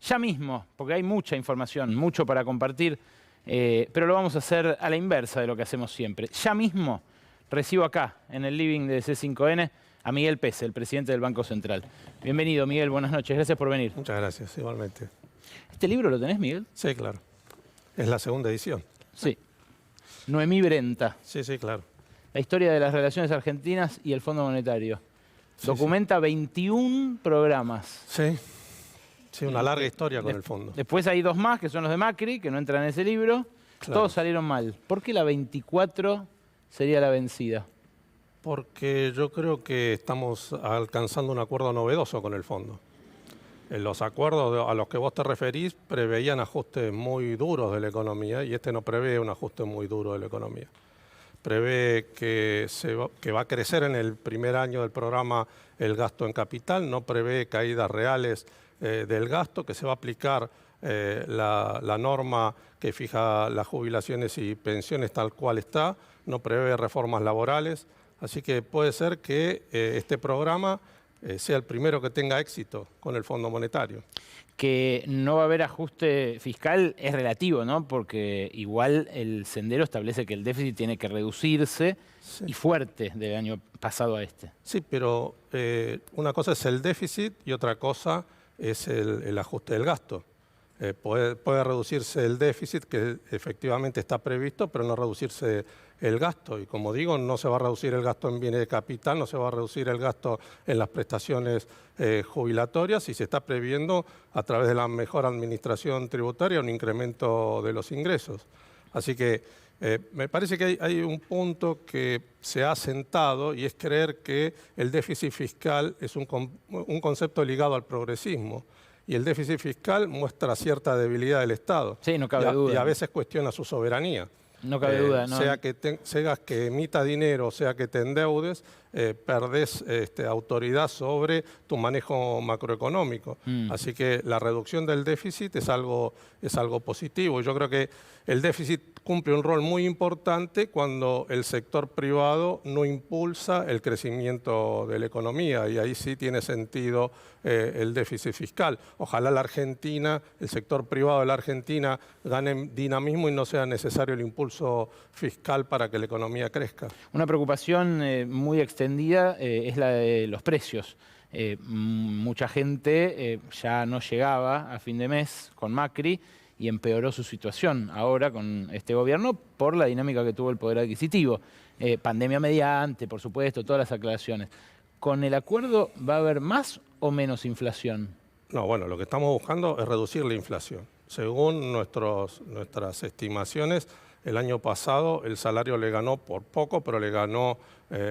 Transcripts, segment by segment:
Ya mismo, porque hay mucha información, mucho para compartir, pero lo vamos a hacer a la inversa de lo que hacemos siempre. Ya mismo recibo acá, en el living de C5N, a Miguel Pese, el presidente del Banco Central. Bienvenido, Miguel, buenas noches, gracias por venir. Muchas gracias, igualmente. ¿Este libro lo tenés, Miguel? Sí, claro. Es la segunda edición. Sí. Noemí Brenta. Sí, sí, claro. La historia de las relaciones argentinas y el Fondo Monetario. Sí, Documenta 21 programas. Sí. Sí, una larga historia con el fondo. Después hay dos más, que son los de Macri, que no entran en ese libro. Claro. Todos salieron mal. ¿Por qué la 24 sería la vencida? Porque yo creo que estamos alcanzando un acuerdo novedoso con el fondo. Los acuerdos a los que vos te referís preveían ajustes muy duros de la economía y este no prevé un ajuste muy duro de la economía. Prevé que va a crecer en el primer año del programa el gasto en capital, no prevé caídas reales del gasto, que se va a aplicar la norma que fija las jubilaciones y pensiones tal cual está, no prevé reformas laborales, así que puede ser que este programa sea el primero que tenga éxito con el Fondo Monetario. Que no va a haber ajuste fiscal es relativo, ¿no? Porque igual el sendero establece que el déficit tiene que reducirse, sí, y fuerte del año pasado a este. Sí, pero una cosa es el déficit y otra cosa es el ajuste del gasto. Puede reducirse el déficit, que efectivamente está previsto, pero no reducirse el gasto. Y como digo, no se va a reducir el gasto en bienes de capital, no se va a reducir el gasto en las prestaciones jubilatorias y se está previendo a través de la mejor administración tributaria un incremento de los ingresos. Así que me parece que hay un punto que se ha asentado y es creer que el déficit fiscal es un concepto ligado al progresismo. Y el déficit fiscal muestra cierta debilidad del Estado. Sí, no cabe duda. Y a veces cuestiona su soberanía. No cabe duda, ¿no? Sea que emita dinero, sea que te endeudes, perdés autoridad sobre tu manejo macroeconómico. Así que la reducción del déficit es algo positivo. Yo creo que el déficit cumple un rol muy importante cuando el sector privado no impulsa el crecimiento de la economía y ahí sí tiene sentido el déficit fiscal. Ojalá la Argentina, el sector privado de la Argentina gane dinamismo y no sea necesario el impulso fiscal para que la economía crezca. Una preocupación muy extendida es la de los precios. Mucha gente ya no llegaba a fin de mes con Macri y empeoró su situación ahora con este gobierno por la dinámica que tuvo el poder adquisitivo. Pandemia mediante, por supuesto, todas las aclaraciones. ¿Con el acuerdo va a haber más o menos inflación? No, bueno, lo que estamos buscando es reducir la inflación. Según nuestras estimaciones, el año pasado el salario le ganó por poco, pero le ganó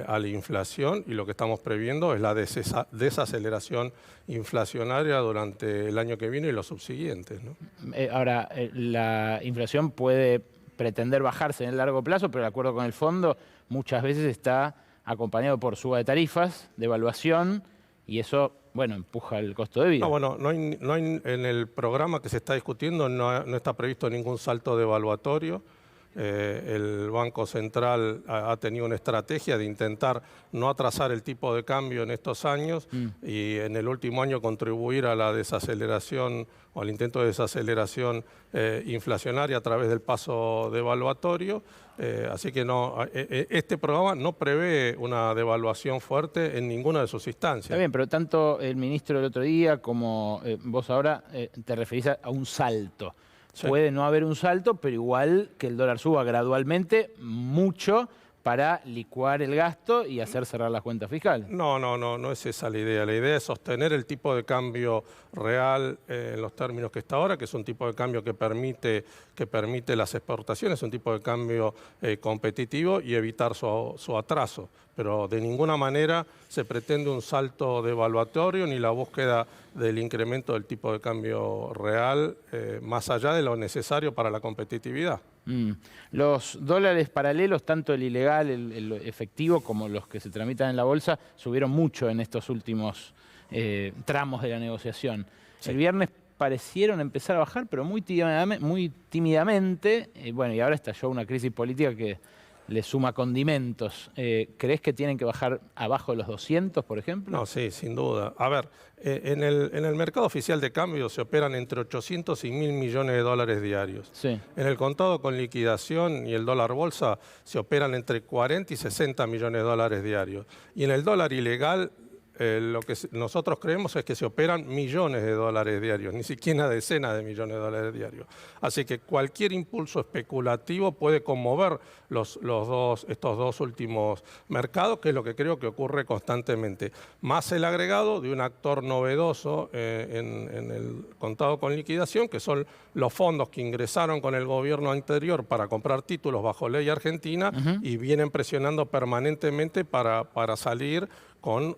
a la inflación y lo que estamos previendo es la desaceleración inflacionaria durante el año que viene y los subsiguientes, ¿no? Ahora, la inflación puede pretender bajarse en el largo plazo, pero el acuerdo con el fondo muchas veces está acompañado por suba de tarifas, devaluación, y eso, bueno, empuja el costo de vida. No, bueno, no hay, en el programa que se está discutiendo no está previsto ningún salto devaluatorio. El Banco Central ha tenido una estrategia de intentar no atrasar el tipo de cambio en estos años y en el último año contribuir a la desaceleración o al intento de desaceleración inflacionaria a través del paso devaluatorio. Así que este programa no prevé una devaluación fuerte en ninguna de sus instancias. Está bien, pero tanto el ministro el otro día como vos ahora te referís a un salto. Sí. Puede no haber un salto, pero igual que el dólar suba gradualmente mucho para licuar el gasto y hacer cerrar las cuentas fiscales. No es esa la idea. La idea es sostener el tipo de cambio real en los términos que está ahora, que es un tipo de cambio que permite las exportaciones, un tipo de cambio competitivo y evitar su atraso. Pero de ninguna manera se pretende un salto devaluatorio ni la búsqueda del incremento del tipo de cambio real más allá de lo necesario para la competitividad. Los dólares paralelos, tanto el ilegal, el efectivo, como los que se tramitan en la bolsa, subieron mucho en estos últimos tramos de la negociación. Sí. El viernes parecieron empezar a bajar, pero muy tímidamente. Bueno, y ahora estalló una crisis política que le suma condimentos. ¿Crees que tienen que bajar abajo de los 200, por ejemplo? No, sí, sin duda. A ver, en el mercado oficial de cambio se operan entre 800 y 1.000 millones de dólares diarios. Sí. En el contado con liquidación y el dólar bolsa se operan entre 40 y 60 millones de dólares diarios. Y en el dólar ilegal, lo que nosotros creemos es que se operan millones de dólares diarios, ni siquiera decenas de millones de dólares diarios. Así que cualquier impulso especulativo puede conmover estos dos últimos mercados, que es lo que creo que ocurre constantemente. Más el agregado de un actor novedoso en el contado con liquidación, que son los fondos que ingresaron con el gobierno anterior para comprar títulos bajo ley argentina y vienen presionando permanentemente para salir con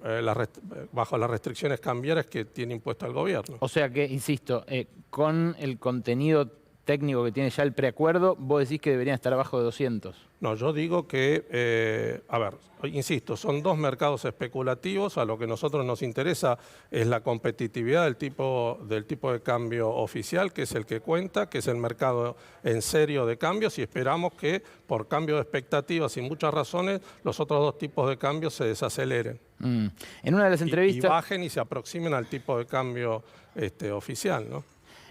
bajo las restricciones cambiarias que tiene impuesto el gobierno. O sea que, insisto, con el contenido técnico que tiene ya el preacuerdo, vos decís que deberían estar abajo de 200. No, yo digo que, a ver, insisto, son dos mercados especulativos. A lo que a nosotros nos interesa es la competitividad del tipo de cambio oficial, que es el que cuenta, que es el mercado en serio de cambios, y esperamos que por cambio de expectativas y muchas razones los otros dos tipos de cambios se desaceleren. En una de las entrevistas... Y bajen y se aproximen al tipo de cambio oficial, ¿no?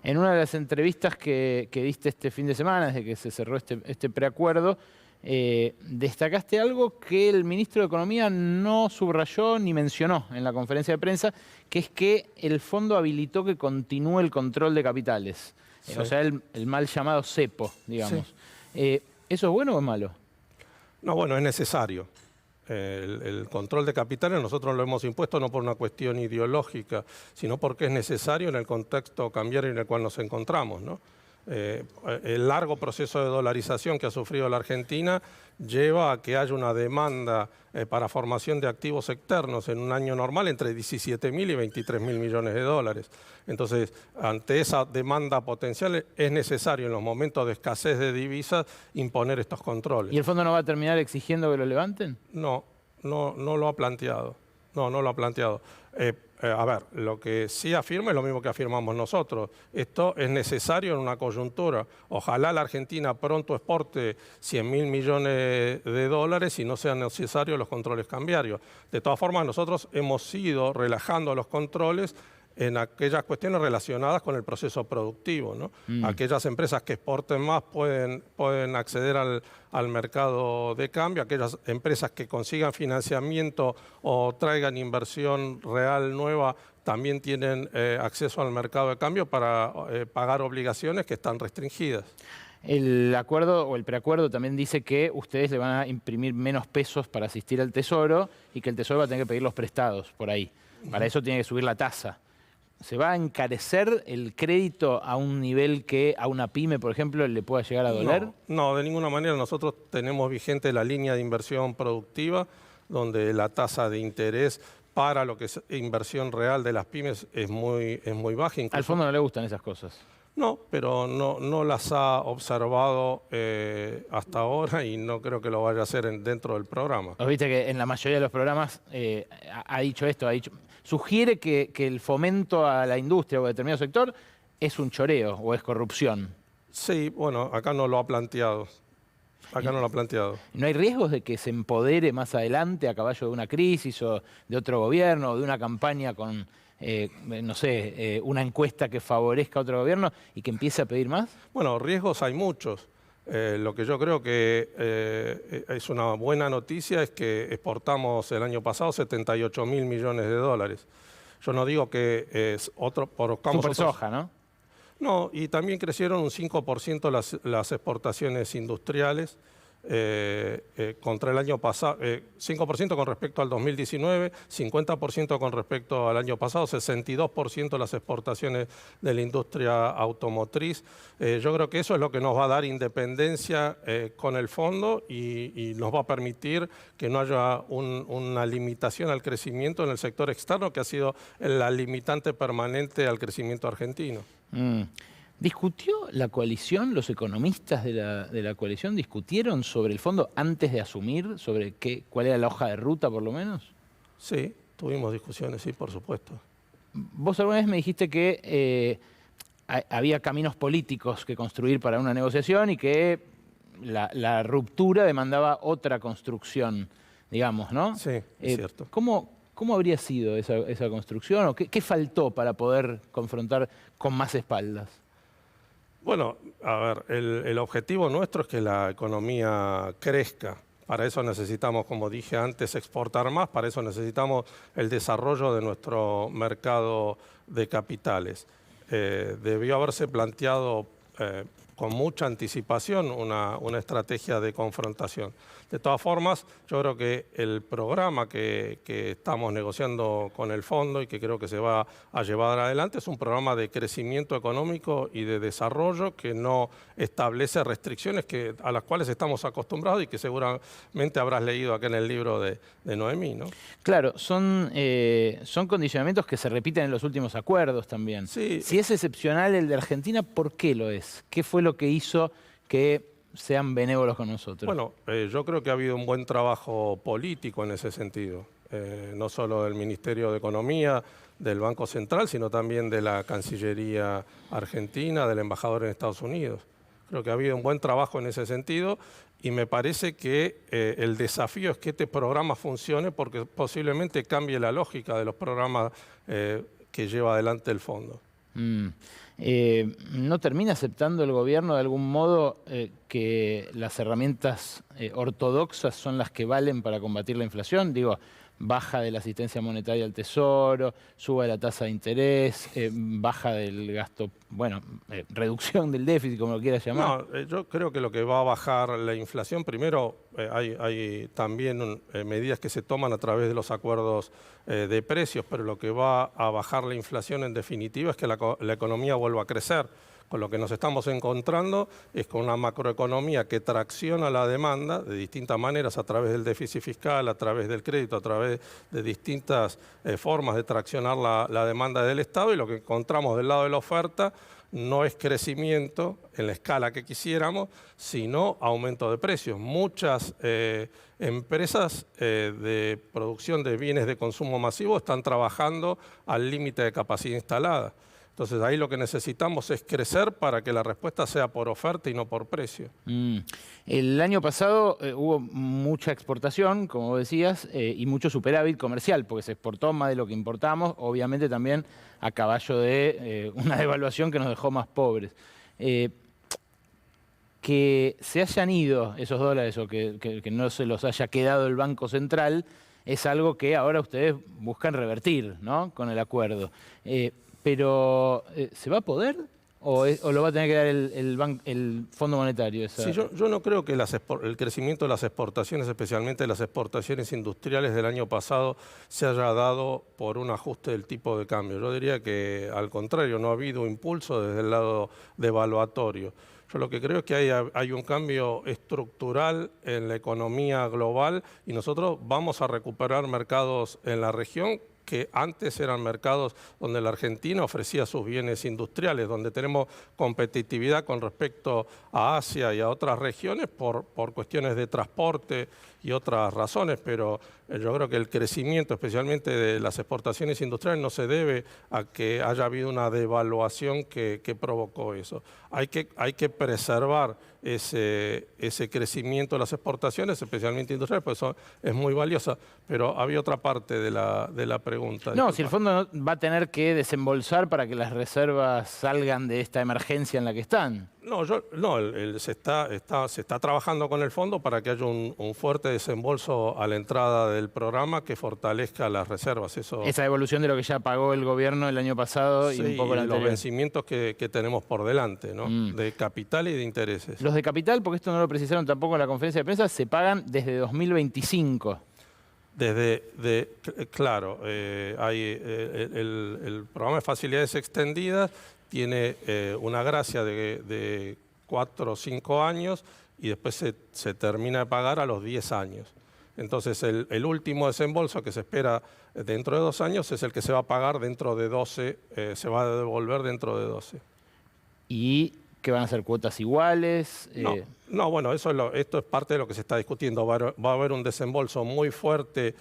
En una de las entrevistas que diste este fin de semana, desde que se cerró este preacuerdo, destacaste algo que el ministro de Economía no subrayó ni mencionó en la conferencia de prensa, que es que el fondo habilitó que continúe el control de capitales. Sí. O sea, el mal llamado cepo, digamos. Sí. ¿Eso es bueno o es malo? No, bueno, es necesario. El control de capitales nosotros lo hemos impuesto no por una cuestión ideológica, sino porque es necesario en el contexto cambiario en el cual nos encontramos, ¿no? El largo proceso de dolarización que ha sufrido la Argentina lleva a que haya una demanda para formación de activos externos en un año normal entre 17.000 y 23.000 millones de dólares. Entonces, ante esa demanda potencial es necesario en los momentos de escasez de divisas imponer estos controles. ¿Y el fondo no va a terminar exigiendo que lo levanten? No lo ha planteado. No lo ha planteado. A ver, lo que sí afirma es lo mismo que afirmamos nosotros. Esto es necesario en una coyuntura. Ojalá la Argentina pronto exporte 100.000 millones de dólares y no sean necesarios los controles cambiarios. De todas formas, nosotros hemos ido relajando los controles en aquellas cuestiones relacionadas con el proceso productivo, ¿no? Aquellas empresas que exporten más pueden acceder al mercado de cambio, aquellas empresas que consigan financiamiento o traigan inversión real nueva también tienen acceso al mercado de cambio para pagar obligaciones que están restringidas. El acuerdo o el preacuerdo también dice que ustedes le van a imprimir menos pesos para asistir al Tesoro y que el Tesoro va a tener que pedir los prestados por ahí. Para eso tiene que subir la tasa. ¿Se va a encarecer el crédito a un nivel que a una pyme, por ejemplo, le pueda llegar a doler? No, de ninguna manera. Nosotros tenemos vigente la línea de inversión productiva, donde la tasa de interés para lo que es inversión real de las pymes es muy baja. Al fondo no le gustan esas cosas. No, pero no las ha observado hasta ahora y no creo que lo vaya a hacer dentro del programa. Vos viste que en la mayoría de los programas ha dicho esto, sugiere que el fomento a la industria o a determinado sector es un choreo o es corrupción. Sí, bueno, acá no lo ha planteado. Acá no lo ha planteado. ¿No hay riesgos de que se empodere más adelante a caballo de una crisis o de otro gobierno o de una campaña con, no sé, una encuesta que favorezca a otro gobierno y que empiece a pedir más? Bueno, riesgos hay muchos. Lo que yo creo que es una buena noticia es que exportamos el año pasado 78.000 millones de dólares. Yo no digo que es otro... Super soja, ¿no? No, y también crecieron un 5% las exportaciones industriales contra el año pasado, 5% con respecto al 2019, 50% con respecto al año pasado, 62% las exportaciones de la industria automotriz. Yo creo que eso es lo que nos va a dar independencia con el fondo y nos va a permitir que no haya una limitación al crecimiento en el sector externo, que ha sido la limitante permanente al crecimiento argentino. ¿Discutió la coalición, los economistas de la coalición, discutieron sobre el fondo antes de asumir, sobre cuál era la hoja de ruta por lo menos? Sí, tuvimos discusiones, sí, por supuesto. Vos alguna vez me dijiste que había caminos políticos que construir para una negociación y que la ruptura demandaba otra construcción, digamos, ¿no? Sí, es cierto. ¿Cómo habría sido esa construcción? ¿O qué faltó para poder confrontar con más espaldas? Bueno, a ver, el objetivo nuestro es que la economía crezca. Para eso necesitamos, como dije antes, exportar más, para eso necesitamos el desarrollo de nuestro mercado de capitales. Debió haberse planteado con mucha anticipación una estrategia de confrontación. De todas formas, yo creo que el programa que estamos negociando con el fondo y que creo que se va a llevar adelante es un programa de crecimiento económico y de desarrollo que no establece restricciones a las cuales estamos acostumbrados y que seguramente habrás leído acá en el libro de Noemí, ¿no? Claro, son condicionamientos que se repiten en los últimos acuerdos también. Sí. Si es excepcional el de Argentina, ¿por qué lo es? ¿Qué fue lo que hizo que sean benévolos con nosotros? Bueno, yo creo que ha habido un buen trabajo político en ese sentido, no solo del Ministerio de Economía, del Banco Central, sino también de la Cancillería Argentina, del embajador en Estados Unidos. Creo que ha habido un buen trabajo en ese sentido y me parece que el desafío es que este programa funcione porque posiblemente cambie la lógica de los programas que lleva adelante el fondo. ¿No termina aceptando el gobierno de algún modo que las herramientas ortodoxas son las que valen para combatir la inflación? Digo, baja de la asistencia monetaria al Tesoro, suba de la tasa de interés, baja del gasto, bueno, reducción del déficit, como lo quieras llamar. No, yo creo que lo que va a bajar la inflación, primero hay también medidas que se toman a través de los acuerdos de precios, pero lo que va a bajar la inflación en definitiva es que la economía vuelva a crecer. Con lo que nos estamos encontrando es con una macroeconomía que tracciona la demanda de distintas maneras, a través del déficit fiscal, a través del crédito, a través de distintas formas de traccionar la demanda del Estado, y lo que encontramos del lado de la oferta no es crecimiento en la escala que quisiéramos, sino aumento de precios. Muchas empresas de producción de bienes de consumo masivo están trabajando al límite de capacidad instalada. Entonces ahí lo que necesitamos es crecer para que la respuesta sea por oferta y no por precio. El año pasado hubo mucha exportación, como decías, y mucho superávit comercial, porque se exportó más de lo que importamos, obviamente también a caballo de una devaluación que nos dejó más pobres. Que se hayan ido esos dólares o que no se los haya quedado el Banco Central es algo que ahora ustedes buscan revertir, ¿no?, con el acuerdo. Pero, ¿se va a poder o lo va a tener que dar el Fondo Monetario? Sí, yo no creo que el crecimiento de las exportaciones, especialmente las exportaciones industriales del año pasado, se haya dado por un ajuste del tipo de cambio. Yo diría que, al contrario, no ha habido impulso desde el lado devaluatorio. Yo lo que creo es que hay un cambio estructural en la economía global y nosotros vamos a recuperar mercados en la región que antes eran mercados donde la Argentina ofrecía sus bienes industriales, donde tenemos competitividad con respecto a Asia y a otras regiones por cuestiones de transporte y otras razones, pero yo creo que el crecimiento, especialmente de las exportaciones industriales, no se debe a que haya habido una devaluación que provocó eso. Hay que preservar ese crecimiento de las exportaciones, especialmente industriales, pues eso es muy valiosa, pero había otra parte de la pregunta. No, si el fondo va a tener que desembolsar para que las reservas salgan de esta emergencia en la que están. No, se está trabajando con el fondo para que haya un fuerte desembolso a la entrada del programa que fortalezca las reservas. Esa evolución de lo que ya pagó el gobierno el año pasado, sí, y un poco la los anterior. vencimientos que tenemos por delante, ¿no? De capital y de intereses. Los de capital, porque esto no lo precisaron tampoco en la conferencia de prensa, se pagan desde 2025. Claro, hay el programa de facilidades extendidas tiene una gracia de 4 o 5 años y después se termina de pagar a los 10 años. Entonces el último desembolso que se espera dentro de 2 años es el que se va a pagar dentro de 12, se va a devolver dentro de 12. Y ¿Que van a ser cuotas iguales? No, bueno, esto es parte de lo que se está discutiendo. Va a haber un desembolso muy fuerte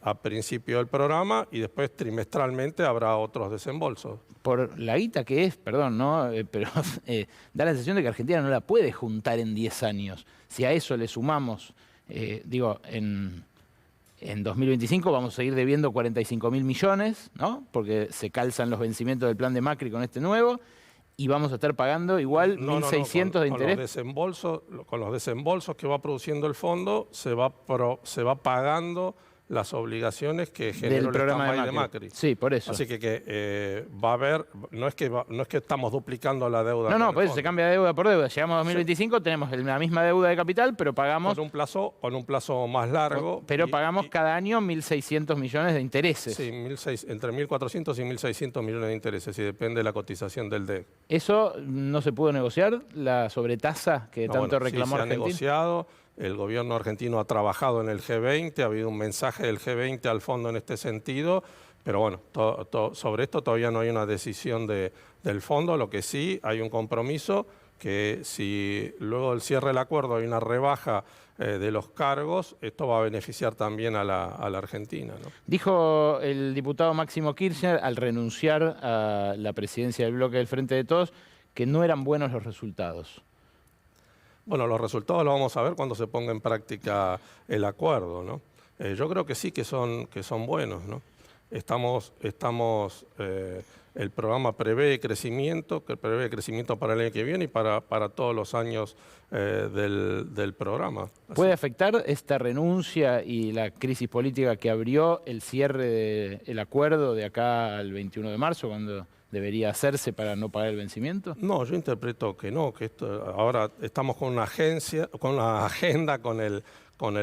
a principio del programa y después trimestralmente habrá otros desembolsos. Por la guita que es, perdón, ¿no? Pero da la sensación de que Argentina no la puede juntar en 10 años. Si a eso le sumamos, en 2025 vamos a seguir debiendo 45.000 millones, ¿no? Porque se calzan los vencimientos del plan de Macri con este nuevo. Y vamos a estar pagando igual 1.600 de interés. Con los desembolsos que va produciendo el fondo, se va pagando las obligaciones que generó el stand-by de Macri. Sí, por eso. Así que va a haber, no es que estamos duplicando la deuda. No, por eso se cambia deuda por deuda. Llegamos a 2025, tenemos la misma deuda de capital, pero pagamos... Con un plazo más largo. Pero pagamos cada año 1.600 millones de intereses. Sí, entre 1.400 y 1.600 millones de intereses, y depende de la cotización del DEC. ¿Eso no se pudo negociar? ¿La sobretasa que tanto reclamó Argentina? Sí, se ha negociado. El gobierno argentino ha trabajado en el G20, ha habido un mensaje del G20 al fondo en este sentido, pero bueno, sobre esto todavía no hay una decisión del fondo. Lo que sí hay un compromiso que si luego del cierre del acuerdo hay una rebaja de los cargos, esto va a beneficiar también a la Argentina, ¿no? Dijo el diputado Máximo Kirchner al renunciar a la presidencia del bloque del Frente de Todos que no eran buenos los resultados. Bueno, los resultados los vamos a ver cuando se ponga en práctica el acuerdo, ¿no? Yo creo que sí que son buenos, ¿no? El programa prevé crecimiento para el año que viene y para todos los años del programa. ¿Puede afectar esta renuncia y la crisis política que abrió el cierre del acuerdo de acá al 21 de marzo, cuando debería hacerse para no pagar el vencimiento? No, yo interpreto que no, que ahora estamos con una agenda con el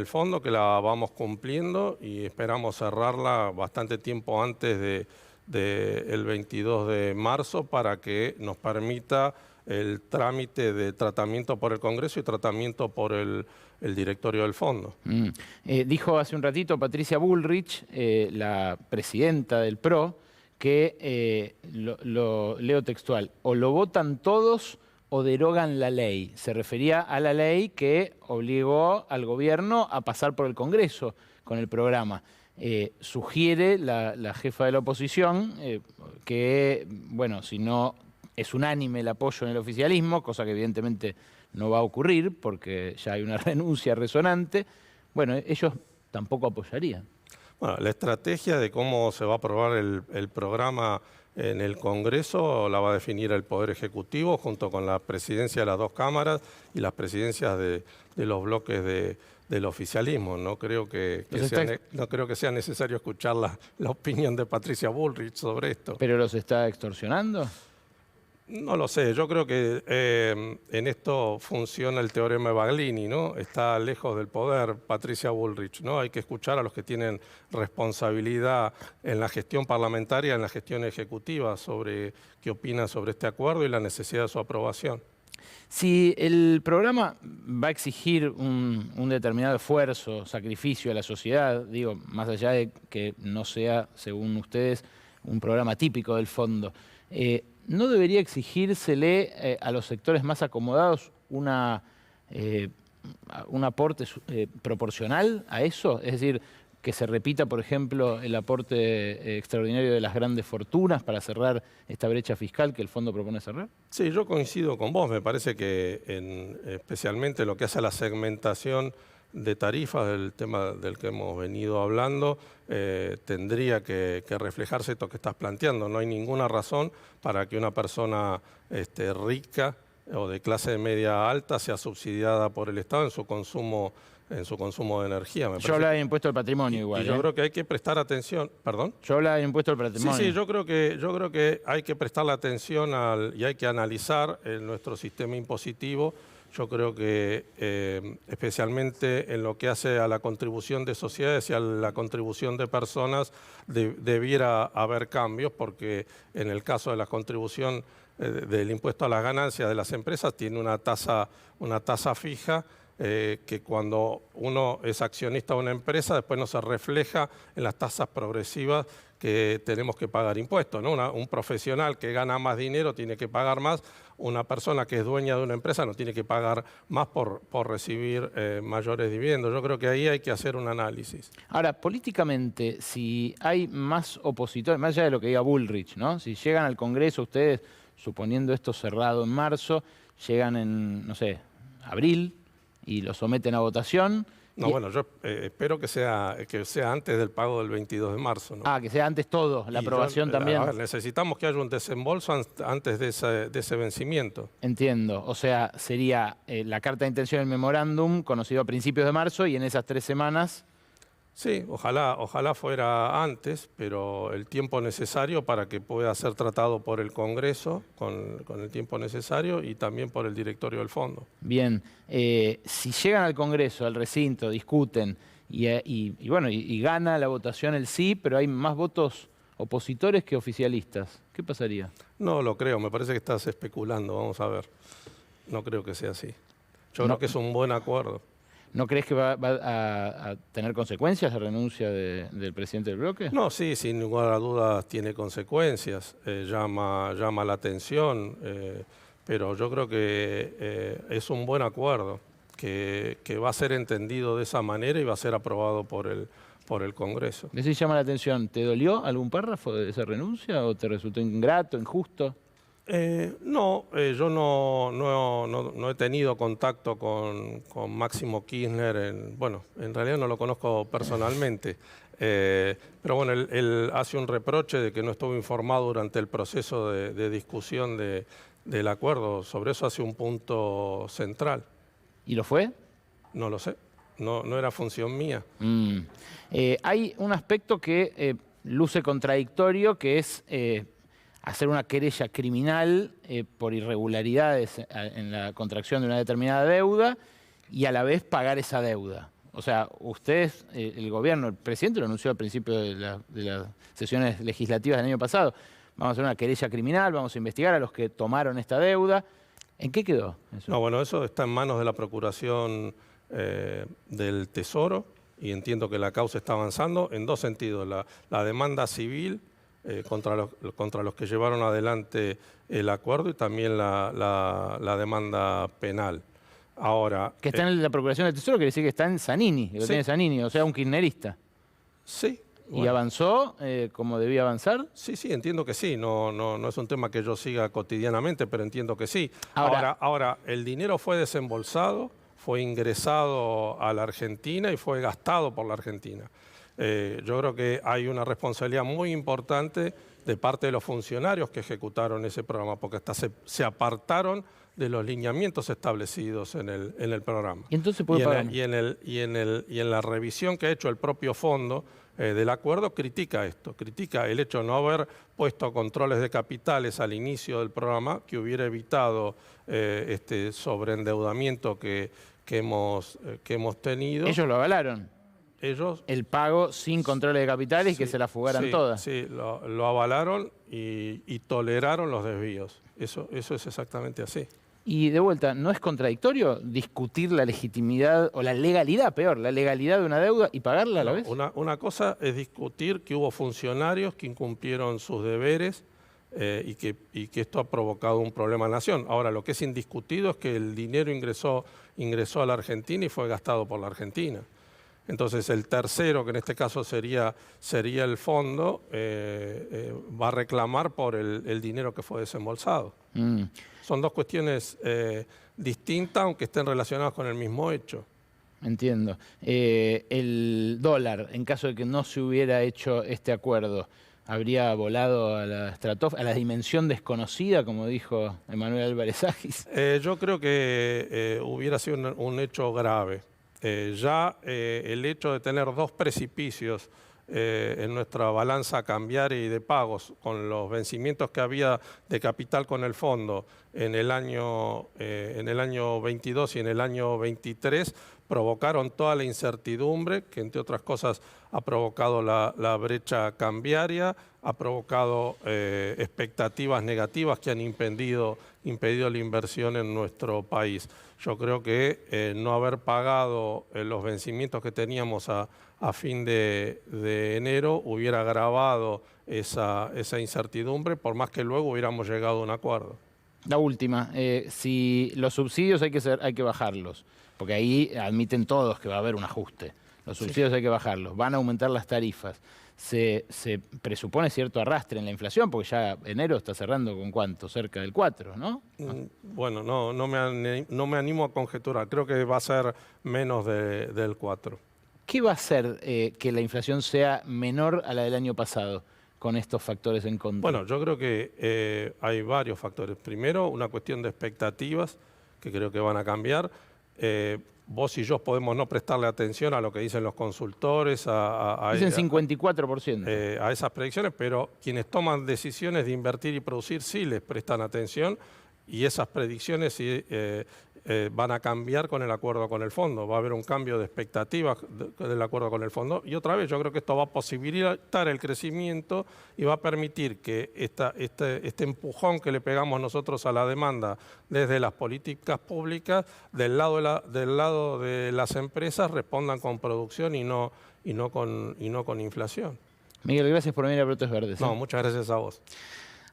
fondo que la vamos cumpliendo y esperamos cerrarla bastante tiempo antes del 22 de marzo para que nos permita el trámite de tratamiento por el Congreso y tratamiento por el directorio del fondo. Dijo hace un ratito Patricia Bullrich, la presidenta del PRO, que, lo leo textual, o lo votan todos o derogan la ley. Se refería a la ley que obligó al gobierno a pasar por el Congreso con el programa. Sugiere la jefa de la oposición que, bueno, si no es unánime el apoyo en el oficialismo, cosa que evidentemente no va a ocurrir porque ya hay una renuncia resonante, bueno, ellos tampoco apoyarían. Bueno, la estrategia de cómo se va a aprobar el programa en el Congreso la va a definir el Poder Ejecutivo junto con la presidencia de las dos cámaras y las presidencias de los bloques del oficialismo. No creo que sea necesario escuchar la opinión de Patricia Bullrich sobre esto. ¿Pero los está extorsionando? No lo sé, yo creo que en esto funciona el teorema de Baglini, ¿no? Está lejos del poder Patricia Bullrich, ¿no? Hay que escuchar a los que tienen responsabilidad en la gestión parlamentaria, en la gestión ejecutiva, sobre qué opinan sobre este acuerdo y la necesidad de su aprobación. Si el programa va a exigir un determinado esfuerzo, sacrificio a la sociedad, digo, más allá de que no sea, según ustedes, un programa típico del fondo, ¿no debería exigírsele a los sectores más acomodados un aporte proporcional a eso? Es decir, que se repita, por ejemplo, el aporte extraordinario de las grandes fortunas para cerrar esta brecha fiscal que el fondo propone cerrar. Sí, yo coincido con vos. Me parece que especialmente lo que hace a la segmentación de tarifas, del tema del que hemos venido hablando, tendría que reflejarse esto que estás planteando. No hay ninguna razón para que una persona rica o de clase media alta sea subsidiada por el Estado en su consumo de energía. Yo hablaba de impuesto al patrimonio igual. Yo creo que hay que prestar atención. ¿Perdón? Yo hablaba de impuesto al patrimonio. Sí, yo creo que hay que prestarle atención y hay que analizar nuestro sistema impositivo. Yo creo que especialmente en lo que hace a la contribución de sociedades y a la contribución de personas debiera haber cambios, porque en el caso de la contribución del impuesto a las ganancias de las empresas tiene una tasa fija que cuando uno es accionista de una empresa después no se refleja en las tasas progresivas que tenemos que pagar impuestos, ¿no? Un profesional que gana más dinero tiene que pagar más, una persona que es dueña de una empresa no tiene que pagar más por recibir mayores dividendos. Yo creo que ahí hay que hacer un análisis. Ahora, políticamente, si hay más opositores, más allá de lo que diga Bullrich, ¿no? Si llegan al Congreso ustedes, suponiendo esto cerrado en marzo, llegan en, no sé, abril y lo someten a votación. No, bueno, yo espero que sea antes del pago del 22 de marzo, ¿no? Ah, que sea antes todo, la aprobación también. A ver, necesitamos que haya un desembolso antes de ese vencimiento. Entiendo, o sea, sería la carta de intención del memorándum, conocido a principios de marzo, y en esas 3 semanas... Sí, ojalá fuera antes, pero el tiempo necesario para que pueda ser tratado por el Congreso, con el tiempo necesario, y también por el directorio del fondo. Bien, si llegan al Congreso, al recinto, discuten, y gana la votación el sí, pero hay más votos opositores que oficialistas, ¿qué pasaría? No lo creo, me parece que estás especulando, vamos a ver. No creo que sea así. Yo creo que es un buen acuerdo. ¿No crees que va a tener consecuencias la renuncia del presidente del bloque? No, sí, sin lugar a dudas tiene consecuencias, llama la atención, pero yo creo que es un buen acuerdo, que va a ser entendido de esa manera y va a ser aprobado por el Congreso. ¿Eso llama la atención? ¿Te dolió algún párrafo de esa renuncia o te resultó ingrato, injusto? No, yo no he tenido contacto con Máximo Kirchner, bueno, en realidad no lo conozco personalmente, pero bueno, él hace un reproche de que no estuvo informado durante el proceso de discusión del acuerdo. Sobre eso hace un punto central. ¿Y lo fue? No lo sé, no era función mía. Hay un aspecto que luce contradictorio, que es hacer una querella criminal por irregularidades en la contracción de una determinada deuda y a la vez pagar esa deuda. O sea, ustedes, el gobierno, el presidente lo anunció al principio de las sesiones legislativas del año pasado, vamos a hacer una querella criminal, vamos a investigar a los que tomaron esta deuda. ¿En qué quedó eso? No, bueno, eso está en manos de la Procuración del Tesoro y entiendo que la causa está avanzando en dos sentidos. La demanda civil contra los que llevaron adelante el acuerdo y también la demanda penal. Ahora, que está en la Procuración del Tesoro, quiere decir que está en Zanini, que lo tiene Zanini, o sea, un kirchnerista. Sí. Bueno. ¿Y avanzó como debía avanzar? Sí, entiendo que sí. No es un tema que yo siga cotidianamente, pero entiendo que sí. Ahora, el dinero fue desembolsado, fue ingresado a la Argentina y fue gastado por la Argentina. Yo creo que hay una responsabilidad muy importante de parte de los funcionarios que ejecutaron ese programa, porque hasta se apartaron de los lineamientos establecidos en el programa. ¿Y entonces puede pagar? Y en la revisión que ha hecho el propio fondo del acuerdo, critica esto, critica el hecho de no haber puesto controles de capitales al inicio del programa, que hubiera evitado este sobreendeudamiento que hemos tenido. ¿Ellos lo avalaron? Ellos, el pago sin controles de capitales y que se la fugaran todas. Sí, lo avalaron y toleraron los desvíos. Eso es exactamente así. Y de vuelta, ¿no es contradictorio discutir la legitimidad o la legalidad, peor, la legalidad de una deuda y pagarla a la vez? Una cosa es discutir que hubo funcionarios que incumplieron sus deberes y que esto ha provocado un problema en la nación. Ahora, lo que es indiscutido es que el dinero ingresó a la Argentina y fue gastado por la Argentina. Entonces, el tercero, que en este caso sería el fondo, va a reclamar por el dinero que fue desembolsado. Son dos cuestiones distintas, aunque estén relacionadas con el mismo hecho. Entiendo. El dólar, en caso de que no se hubiera hecho este acuerdo, ¿habría volado a la dimensión desconocida, como dijo Emanuel Álvarez Agis? Yo creo que hubiera sido un hecho grave. El hecho de tener dos precipicios en nuestra balanza cambiaria y de pagos, con los vencimientos que había de capital con el fondo en el año 22 y en el año 23, provocaron toda la incertidumbre, que entre otras cosas ha provocado la brecha cambiaria, ha provocado expectativas negativas que han impedido la inversión en nuestro país. Yo creo que no haber pagado los vencimientos que teníamos a fin de enero hubiera agravado esa incertidumbre, por más que luego hubiéramos llegado a un acuerdo. La última, si los subsidios hay que bajarlos, porque ahí admiten todos que va a haber un ajuste. Los subsidios hay que bajarlos, van a aumentar las tarifas. Se presupone cierto arrastre en la inflación, porque ya enero está cerrando con ¿cuánto? Cerca del 4, ¿no? Bueno, no me animo a conjeturar, creo que va a ser menos del 4. ¿Qué va a hacer que la inflación sea menor a la del año pasado con estos factores en contra? Bueno, yo creo que hay varios factores. Primero, una cuestión de expectativas que creo que van a cambiar. Vos y yo podemos no prestarle atención a lo que dicen los consultores, dicen 54%. A esas predicciones, pero quienes toman decisiones de invertir y producir sí les prestan atención y esas predicciones sí, van a cambiar con el acuerdo con el fondo. Va a haber un cambio de expectativas del acuerdo con el fondo y otra vez yo creo que esto va a posibilitar el crecimiento y va a permitir que este empujón que le pegamos nosotros a la demanda desde las políticas públicas del lado de las empresas respondan con producción y no con inflación. Miguel, gracias por venir a Brotes Verdes. No, muchas gracias a vos.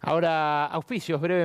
Ahora, auspicios breves.